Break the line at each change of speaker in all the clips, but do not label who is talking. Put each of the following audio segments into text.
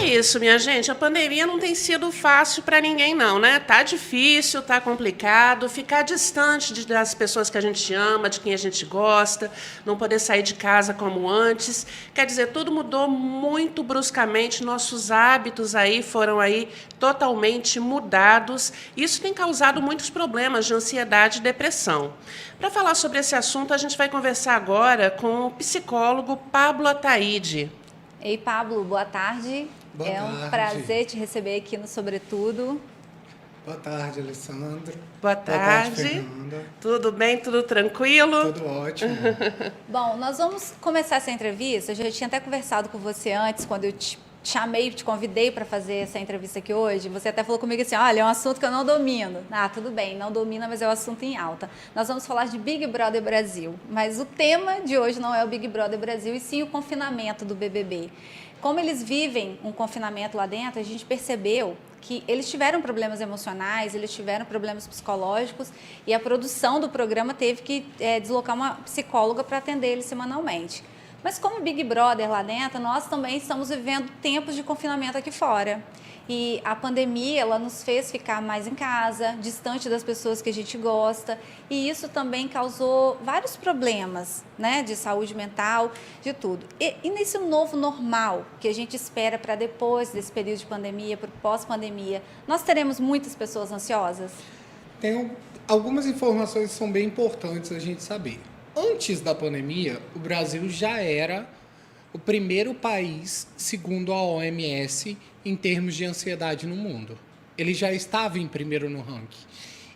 isso, minha gente. A pandemia não tem sido fácil para ninguém, não, né? Tá difícil, tá complicado. Ficar distante das pessoas que a gente ama, de quem a gente gosta, não poder sair de casa como antes. Quer dizer, tudo mudou muito bruscamente. Nossos hábitos aí foram aí totalmente mudados. Isso tem causado muitos problemas de ansiedade e depressão. Para falar sobre esse assunto, a gente vai conversar agora com o psicólogo Pablo Ataide.
Ei, Pablo, boa tarde.
Boa
É um
tarde.
prazer te receber aqui no Sobretudo.
Boa tarde, Alessandra.
Boa tarde.
Fernanda.
Tudo bem? Tudo tranquilo?
Tudo ótimo.
Bom, nós vamos começar essa entrevista. Eu já tinha até conversado com você antes, quando eu te chamei, te convidei para fazer essa entrevista aqui hoje. Você até falou comigo assim, olha, é um assunto que eu não domino. Ah, tudo bem, não domina, mas é um assunto em alta. Nós vamos falar de Big Brother Brasil, mas o tema de hoje não é o Big Brother Brasil, e sim o confinamento do BBB. Como eles vivem um confinamento lá dentro, a gente percebeu que eles tiveram problemas emocionais, eles tiveram problemas psicológicos, e a produção do programa teve que deslocar uma psicóloga para atender eles semanalmente. Mas como Big Brother lá dentro, nós também estamos vivendo tempos de confinamento aqui fora. E a pandemia, ela nos fez ficar mais em casa, distante das pessoas que a gente gosta. E isso também causou vários problemas, né, de saúde mental, de tudo. E nesse novo normal que a gente espera para depois desse período de pandemia, para o pós-pandemia, nós teremos muitas pessoas ansiosas?
Tem algumas informações que são bem importantes a gente saber. Antes da pandemia, o Brasil já era o primeiro país, segundo a OMS, em termos de ansiedade no mundo. Ele já estava em primeiro no ranking.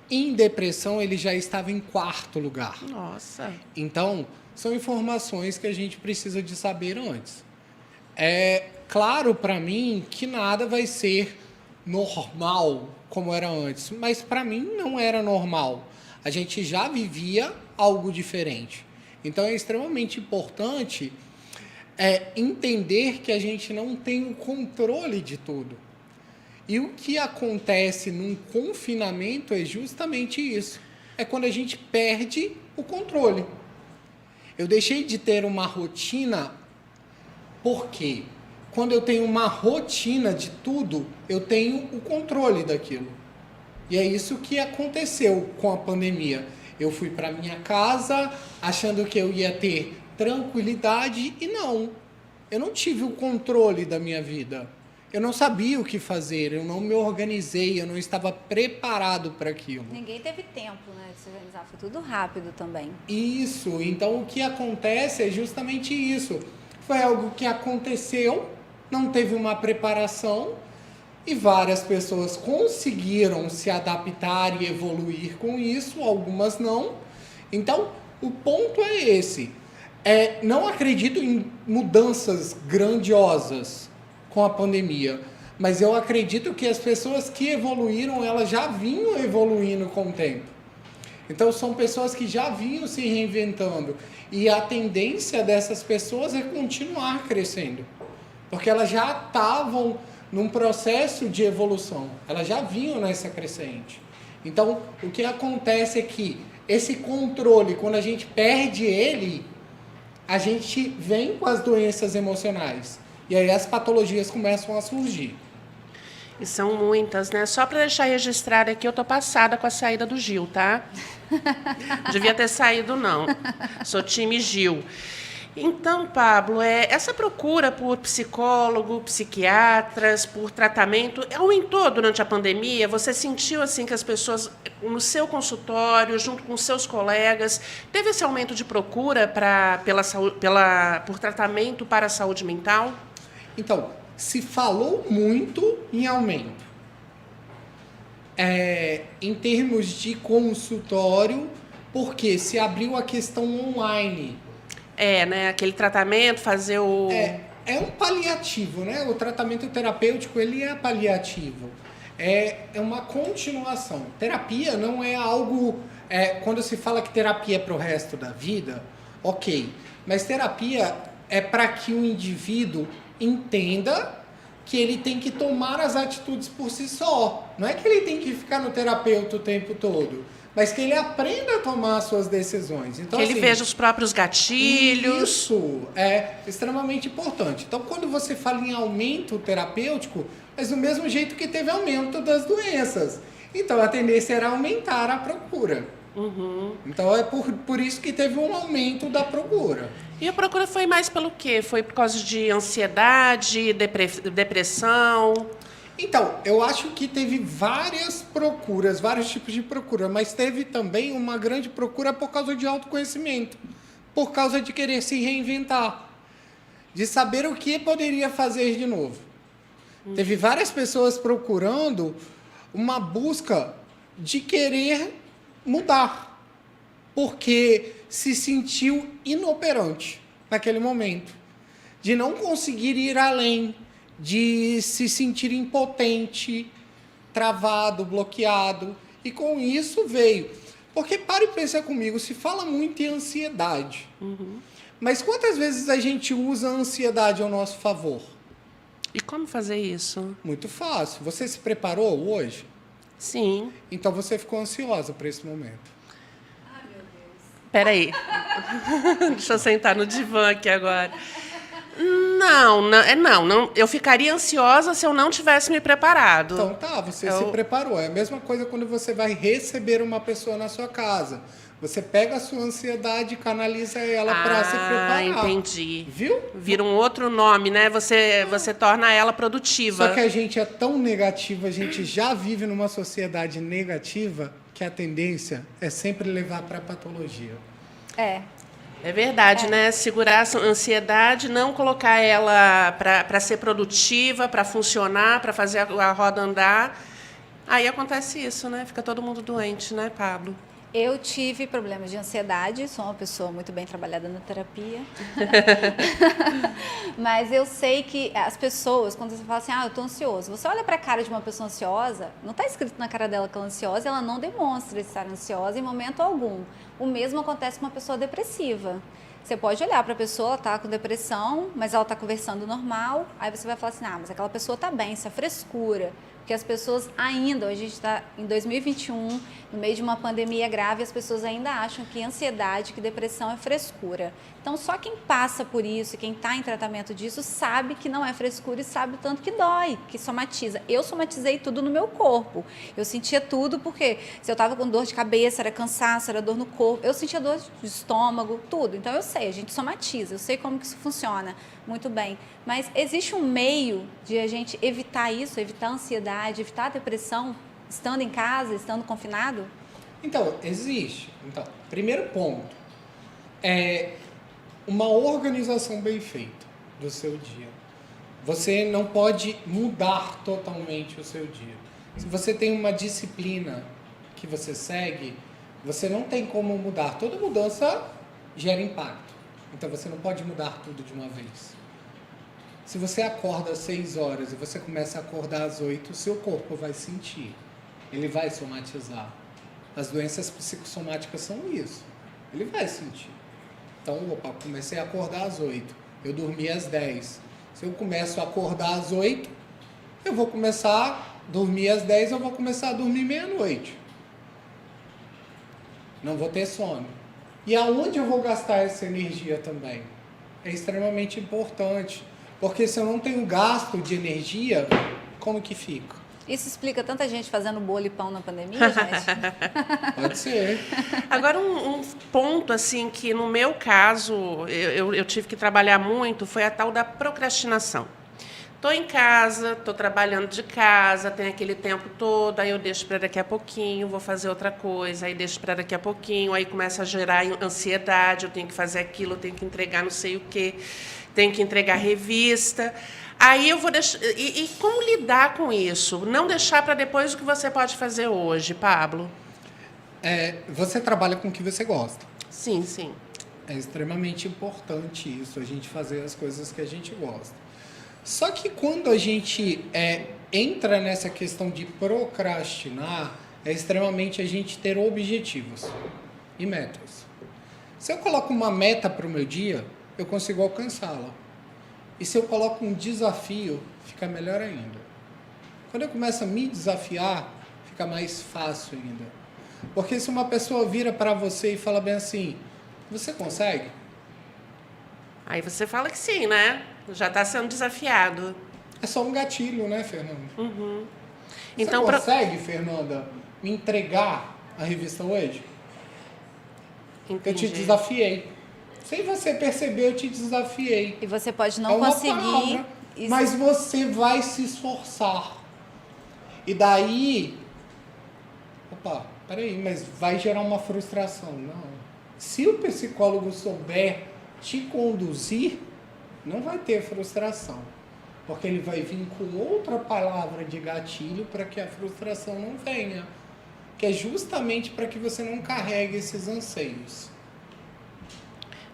Em depressão, ele já estava em quarto lugar.
Nossa.
Então, são informações que a gente precisa de saber antes. É claro para mim que nada vai ser normal como era antes, mas para mim não era normal. A gente já vivia algo diferente. Então é extremamente importante entender que a gente não tem o controle de tudo. E o que acontece num confinamento é justamente isso. É quando a gente perde o controle. Eu deixei de ter uma rotina porque quando eu tenho uma rotina de tudo, eu tenho o controle daquilo. E é isso que aconteceu com a pandemia. Eu fui para minha casa achando que eu ia ter tranquilidade e não. Eu não tive o controle da minha vida. Eu não sabia o que fazer, eu não me organizei, eu não estava preparado para aquilo.
Ninguém teve tempo, né, de se organizar, foi tudo rápido também.
Isso, então o que acontece é justamente isso. Foi algo que aconteceu, não teve uma preparação, e várias pessoas conseguiram se adaptar e evoluir com isso, algumas não. Então, o ponto é esse. Não acredito em mudanças grandiosas com a pandemia, mas eu acredito que as pessoas que evoluíram, elas já vinham evoluindo com o tempo. Então, são pessoas que já vinham se reinventando. E a tendência dessas pessoas é continuar crescendo, porque elas já estavam num processo de evolução, elas já vinham nessa crescente. Então, o que acontece é que esse controle, quando a gente perde ele, a gente vem com as doenças emocionais. E aí as patologias começam a surgir.
E são muitas, né? Só para deixar registrado aqui, eu tô passada com a saída do Gil, tá? Não devia ter saído, não. Sou time Gil. Então, Pablo, essa procura por psicólogo, psiquiatras, por tratamento, aumentou durante a pandemia? Você sentiu assim que as pessoas, no seu consultório, junto com seus colegas, teve esse aumento de procura por tratamento para a saúde mental?
Então, se falou muito em aumento. Em termos de consultório, porque se abriu a questão online.
Né? Aquele tratamento, fazer o...
É um paliativo, né? O tratamento terapêutico, ele é paliativo. É uma continuação. Terapia não é algo... quando se fala que terapia é para o resto da vida, ok. Mas terapia é para que o indivíduo entenda que ele tem que tomar as atitudes por si só. Não é que ele tem que ficar no terapeuta o tempo todo. mas que ele aprenda a tomar as suas decisões. Então,
Que ele
assim,
veja os próprios gatilhos.
isso é extremamente importante. Então, quando você fala em aumento terapêutico, é do mesmo jeito que teve aumento das doenças. Então, a tendência era aumentar a procura. Então, é por isso que teve um aumento da procura.
E a procura foi mais pelo quê? Foi por causa de ansiedade, depressão?
Então, eu acho que teve várias procuras, vários tipos de procura, mas teve também uma grande procura por causa de autoconhecimento, por causa de querer se reinventar, de saber o que poderia fazer de novo. Teve várias pessoas procurando uma busca de querer mudar, porque se sentiu inoperante naquele momento, de não conseguir ir além, de se sentir impotente, travado, bloqueado, e com isso veio. Porque para e pensa comigo, se fala muito em ansiedade, mas quantas vezes a gente usa a ansiedade ao nosso favor?
E como fazer isso?
Muito fácil. Você se preparou hoje?
Sim.
Então você ficou ansiosa para esse momento.
Peraí. Deixa eu sentar no divã aqui agora. Não. Eu ficaria ansiosa se eu não tivesse me preparado.
Então tá, você se preparou. É a mesma coisa quando você vai receber uma pessoa na sua casa. Você pega a sua ansiedade e canaliza ela para se preparar.
Ah, entendi.
Viu?
Vira um outro nome, né? Você torna ela produtiva.
Só que a gente é tão negativo, a gente já vive numa sociedade negativa que a tendência é sempre levar para a patologia.
É verdade, né? Segurar a ansiedade, não colocar ela para ser produtiva, para funcionar, para fazer a roda andar. Aí acontece isso, né? Fica todo mundo doente, né, Pablo?
Eu tive problemas de ansiedade, sou uma pessoa muito bem trabalhada na terapia. Mas eu sei que as pessoas, quando você fala assim, eu tô ansioso, você olha para a cara de uma pessoa ansiosa, não está escrito na cara dela que ela é ansiosa, ela não demonstra estar ansiosa em momento algum. O mesmo acontece com uma pessoa depressiva. Você pode olhar para a pessoa, ela está com depressão, mas ela está conversando normal, aí você vai falar assim, mas aquela pessoa está bem, isso é frescura. Porque as pessoas ainda, a gente está em 2021, no meio de uma pandemia grave, as pessoas ainda acham que ansiedade, que depressão é frescura. Então, só quem passa por isso, quem está em tratamento disso, sabe que não é frescura e sabe o tanto que dói, que somatiza. Eu somatizei tudo no meu corpo. Eu sentia tudo porque se eu estava com dor de cabeça, era cansaço, era dor no corpo, eu sentia dor de estômago, tudo. Então, eu sei, a gente somatiza, eu sei como que isso funciona muito bem. Mas existe um meio de a gente evitar isso, evitar a ansiedade, evitar a depressão, estando em casa, estando confinado?
Então, existe. Então, primeiro ponto é uma organização bem feita do seu dia. Você não pode mudar totalmente o seu dia. Se você tem uma disciplina que você segue, você não tem como mudar. Toda mudança gera impacto. Então, você não pode mudar tudo de uma vez. Se você acorda às 6 horas e você começa a acordar às 8, o seu corpo vai sentir. Ele vai somatizar. As doenças psicossomáticas são isso. Ele vai sentir. Então, comecei a acordar às 8. Eu dormi às 10. Se eu começo a acordar às 8, eu vou começar a dormir às 10, eu vou começar a dormir meia-noite. Não vou ter sono. E aonde eu vou gastar essa energia também? É extremamente importante. Porque se eu não tenho gasto de energia, como que fica?
Isso explica tanta gente fazendo bolo e pão na pandemia, gente?
Pode ser.
Agora, um ponto, assim, que no meu caso, eu tive que trabalhar muito, foi a tal da procrastinação. Estou em casa, estou trabalhando de casa, tem aquele tempo todo, aí eu deixo para daqui a pouquinho, vou fazer outra coisa, aí deixo para daqui a pouquinho, aí começa a gerar ansiedade, eu tenho que fazer aquilo, eu tenho que entregar não sei o quê, tenho que entregar revista. Aí eu vou deixar. E como lidar com isso? Não deixar para depois o que você pode fazer hoje, Pablo?
Você trabalha com o que você gosta.
Sim, sim.
É extremamente importante isso, a gente fazer as coisas que a gente gosta. Só que quando a gente entra nessa questão de procrastinar, é extremamente a gente ter objetivos e metas. Se eu coloco uma meta para o meu dia, eu consigo alcançá-la. E se eu coloco um desafio, fica melhor ainda. Quando eu começo a me desafiar, fica mais fácil ainda. Porque se uma pessoa vira para você e fala bem assim, você consegue?
Aí você fala que sim, né? Já está sendo desafiado.
É só um gatilho, né, Fernanda? Você
Então,
consegue, Fernanda, me entregar a revista hoje? Eu te
Entendi.
desafiei. Sem você perceber, eu te desafiei.
E você pode
É
não
uma
conseguir.
palavra, mas você vai se esforçar. E daí... Opa, peraí, mas vai gerar uma frustração. Não. Se o psicólogo souber te conduzir, não vai ter frustração. Porque ele vai vir com outra palavra de gatilho para que a frustração não venha. Que é justamente para que você não carregue esses anseios.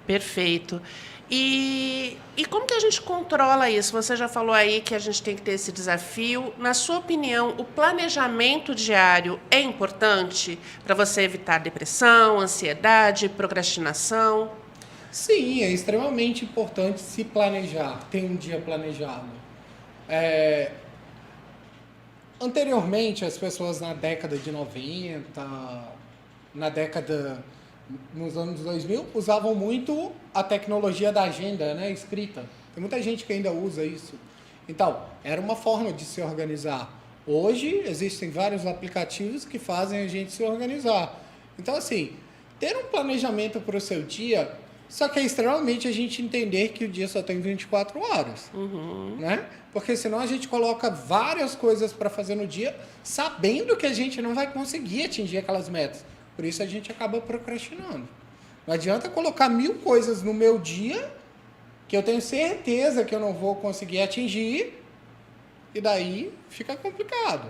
Perfeito. E como que a gente controla isso? Você já falou aí que a gente tem que ter esse desafio. Na sua opinião, o planejamento diário é importante para você evitar depressão, ansiedade, procrastinação?
Sim, é extremamente importante se planejar, ter um dia planejado. Anteriormente, as pessoas na década de 90, nos anos 2000, usavam muito a tecnologia da agenda, né, escrita. Tem muita gente que ainda usa isso. Então, era uma forma de se organizar. Hoje, existem vários aplicativos que fazem a gente se organizar. Então, assim, ter um planejamento para o seu dia, só que é extremamente a gente entender que o dia só tem 24 horas. Né? Porque senão a gente coloca várias coisas para fazer no dia, sabendo que a gente não vai conseguir atingir aquelas metas. Por isso a gente acaba procrastinando. Não adianta colocar 1000 coisas no meu dia, que eu tenho certeza que eu não vou conseguir atingir, e daí fica complicado.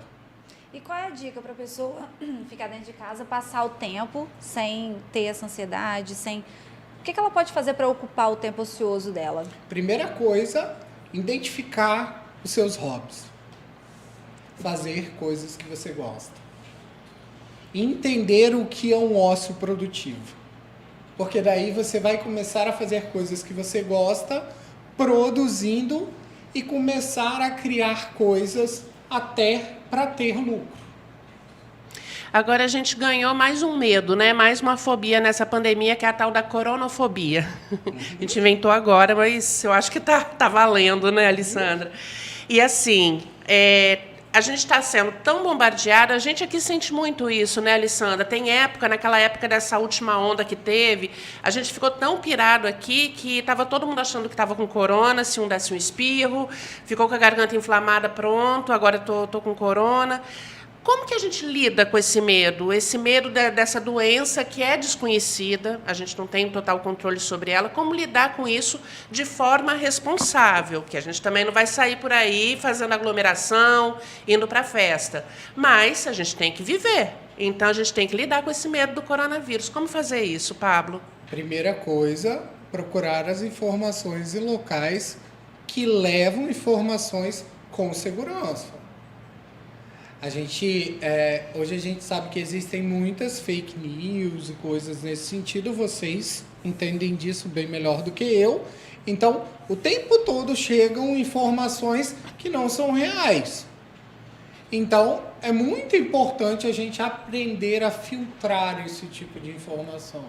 E qual é a dica para a pessoa ficar dentro de casa, passar o tempo sem ter essa ansiedade, sem... O que ela pode fazer para ocupar o tempo ocioso dela?
Primeira coisa, identificar os seus hobbies. Fazer coisas que você gosta. Entender o que é um ócio produtivo. Porque daí você vai começar a fazer coisas que você gosta, produzindo e começar a criar coisas até para ter lucro.
Agora a gente ganhou mais um medo, né? Mais uma fobia nessa pandemia, que é a tal da coronafobia. A gente inventou agora, mas eu acho que tá valendo, né, Alessandra? E assim, a gente está sendo tão bombardeada, a gente aqui sente muito isso, né, Alessandra? Tem época, naquela época dessa última onda que teve, a gente ficou tão pirado aqui que estava todo mundo achando que estava com corona, se um desse um espirro, ficou com a garganta inflamada, pronto, agora tô com corona. Como que a gente lida com esse medo? Esse medo dessa doença que é desconhecida, a gente não tem total controle sobre ela. Como lidar com isso de forma responsável? Que a gente também não vai sair por aí fazendo aglomeração, indo para a festa. Mas a gente tem que viver. Então, a gente tem que lidar com esse medo do coronavírus. Como fazer isso, Pablo?
Primeira coisa, procurar as informações em locais que levam informações com segurança. Hoje a gente sabe que existem muitas fake news e coisas nesse sentido, vocês entendem disso bem melhor do que eu. Então, o tempo todo chegam informações que não são reais. Então, é muito importante a gente aprender a filtrar esse tipo de informação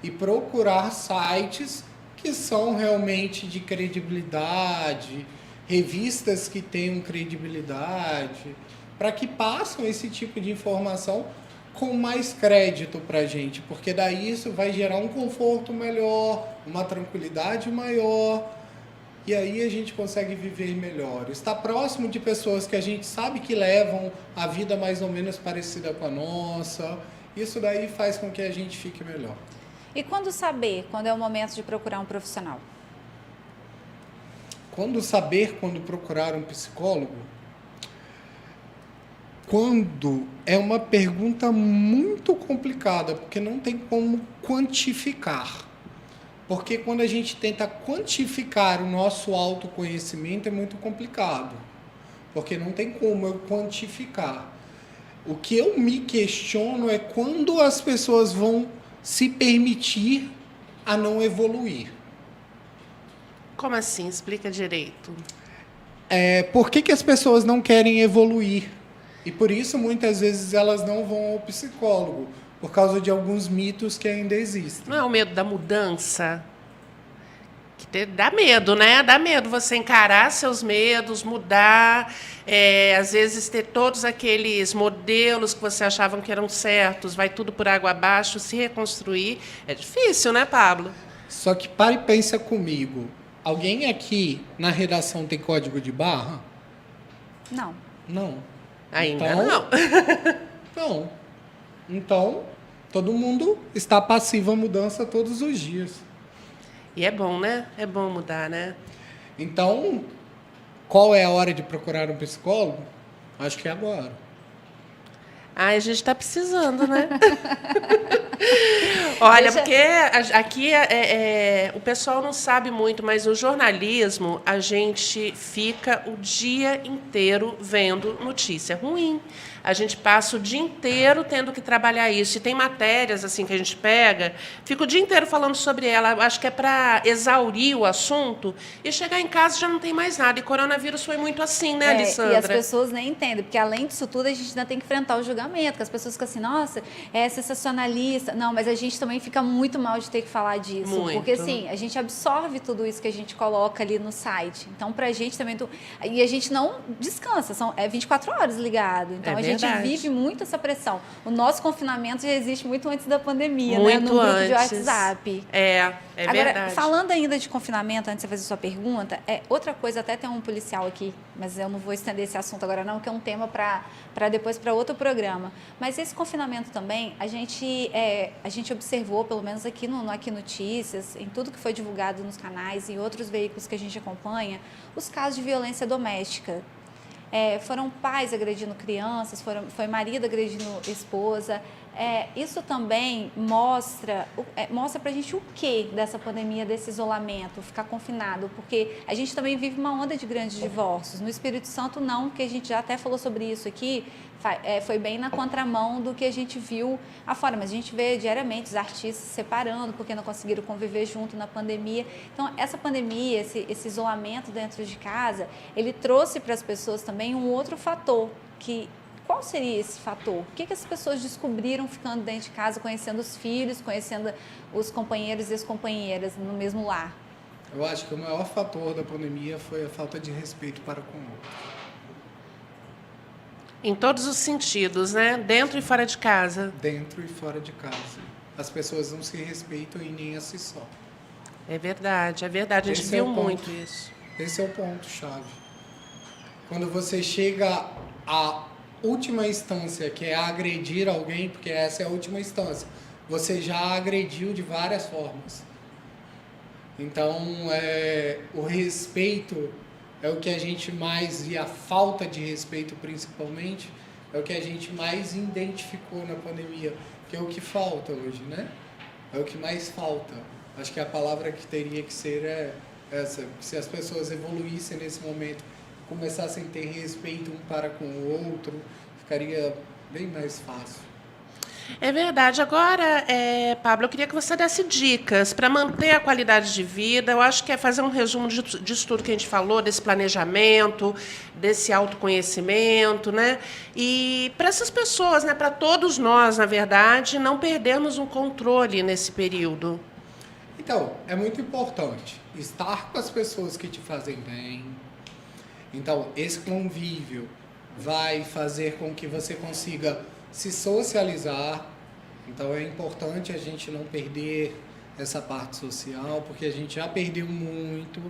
e procurar sites que são realmente de credibilidade, revistas que tenham credibilidade, para que passem esse tipo de informação com mais crédito para a gente, porque daí isso vai gerar um conforto melhor, uma tranquilidade maior, e aí a gente consegue viver melhor. Estar próximo de pessoas que a gente sabe que levam a vida mais ou menos parecida com a nossa, isso daí faz com que a gente fique melhor.
E quando saber quando é o momento de procurar um profissional?
Quando procurar um psicólogo? Quando é uma pergunta muito complicada, porque não tem como quantificar. Porque quando a gente tenta quantificar o nosso autoconhecimento é muito complicado. Porque não tem como eu quantificar. O que eu me questiono é quando as pessoas vão se permitir a não evoluir.
Como assim? Explica direito.
Por que as pessoas não querem evoluir? E por isso, muitas vezes, elas não vão ao psicólogo, por causa de alguns mitos que ainda existem.
Não é o medo da mudança? Dá medo, né? Dá medo você encarar seus medos, mudar, às vezes ter todos aqueles modelos que você achavam que eram certos, vai tudo por água abaixo, se reconstruir. É difícil, né, Pablo?
Só que para e pensa comigo. Alguém aqui na redação tem código de barra?
Não.
Não.
Ainda
Então,
não.
Não. Então, todo mundo está passivo à mudança todos os dias.
E é bom, né? É bom mudar, né?
Então, qual é a hora de procurar um psicólogo? Acho que é agora.
Ai, a gente está precisando, né? Olha, porque aqui o pessoal não sabe muito, mas no jornalismo a gente fica o dia inteiro vendo notícia ruim. A gente passa o dia inteiro tendo que trabalhar isso. E tem matérias assim que a gente pega, fica o dia inteiro falando sobre ela. Acho que é para exaurir o assunto e chegar em casa já não tem mais nada. E coronavírus foi muito assim, né, Alessandra?
E as pessoas nem entendem, porque além disso tudo a gente ainda tem que enfrentar o julgamento, que as pessoas ficam assim, nossa, é sensacionalista. Não, mas a gente também fica muito mal de ter que falar disso.
Muito.
Porque assim, a gente absorve tudo isso que a gente coloca ali no site. Então, pra gente também... E a gente não descansa, é 24 horas ligado. Então, a gente vive muito essa pressão. O nosso confinamento já existe muito antes da pandemia,
muito
né? No grupo
antes.
de WhatsApp.
Agora,
verdade. Falando ainda de confinamento, antes de você fazer sua pergunta, outra coisa, até tem um policial aqui, mas eu não vou estender esse assunto agora não, que é um tema para depois para outro programa. Mas esse confinamento também, a gente observou, pelo menos aqui no Aqui Notícias, em tudo que foi divulgado nos canais e outros veículos que a gente acompanha, os casos de violência doméstica. Foram pais agredindo crianças, foi marido agredindo esposa. Isso também mostra pra gente o que dessa pandemia, desse isolamento, ficar confinado, porque a gente também vive uma onda de grandes divórcios. No Espírito Santo não, porque a gente já até falou sobre isso aqui, foi bem na contramão do que a gente viu afora, mas a gente vê diariamente os artistas se separando porque não conseguiram conviver junto na pandemia. Então, essa pandemia, esse isolamento dentro de casa, ele trouxe para as pessoas também um outro fator, qual seria esse fator? O que as pessoas descobriram ficando dentro de casa, conhecendo os filhos, conhecendo os companheiros e as companheiras no mesmo lar?
Eu acho que o maior fator da pandemia foi a falta de respeito para com o outro.
Em todos os sentidos, né? Dentro e fora de casa.
Dentro e fora de casa. As pessoas não se respeitam e nem a si só.
É verdade, é verdade. A gente viu muito isso.
Esse é o ponto-chave. Quando você chega à última instância, que é agredir alguém, porque essa é a última instância, você já agrediu de várias formas. Então, o respeito é o que a gente mais, e a falta de respeito principalmente, é o que a gente mais identificou na pandemia, que é o que falta hoje, né? É o que mais falta. Acho que a palavra que teria que ser é essa, se as pessoas evoluíssem nesse momento, começassem a ter respeito um para com o outro, ficaria bem mais fácil.
É verdade. Agora, Pablo, eu queria que você desse dicas para manter a qualidade de vida. Eu acho que é fazer um resumo disso tudo que a gente falou, desse planejamento, desse autoconhecimento, né? E para essas pessoas, né, para todos nós, na verdade, não perdermos um controle nesse período.
Então, é muito importante estar com as pessoas que te fazem bem. Então, esse convívio vai fazer com que você consiga se socializar. Então, é importante a gente não perder essa parte social, porque a gente já perdeu muito,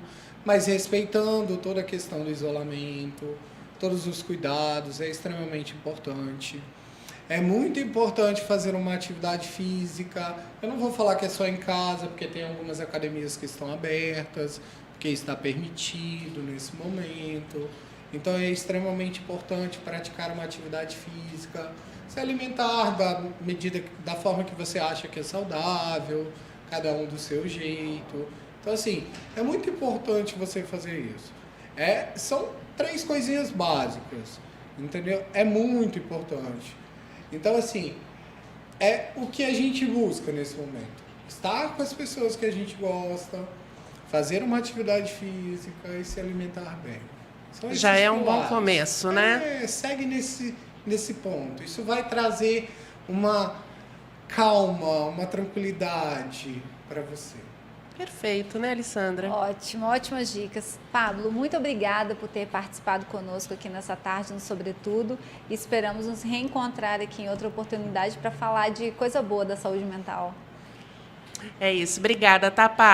mas respeitando toda a questão do isolamento, todos os cuidados, é extremamente importante. É muito importante fazer uma atividade física. Eu não vou falar que é só em casa, porque tem algumas academias que estão abertas, porque está permitido nesse momento. Então é extremamente importante praticar uma atividade física, se alimentar da forma que você acha que é saudável, cada um do seu jeito. Então, assim, é muito importante você fazer isso. São 3 coisinhas básicas, entendeu? É muito importante. Então, assim, é o que a gente busca nesse momento. Estar com as pessoas que a gente gosta, fazer uma atividade física e se alimentar bem.
Já é um bom começo, né?
Segue nesse ponto. Isso vai trazer uma calma, uma tranquilidade para você.
Perfeito, né, Alessandra?
Ótimo, ótimas dicas. Pablo, muito obrigada por ter participado conosco aqui nessa tarde no Sobretudo. Esperamos nos reencontrar aqui em outra oportunidade para falar de coisa boa da saúde mental.
É isso. Obrigada, tá, Pablo?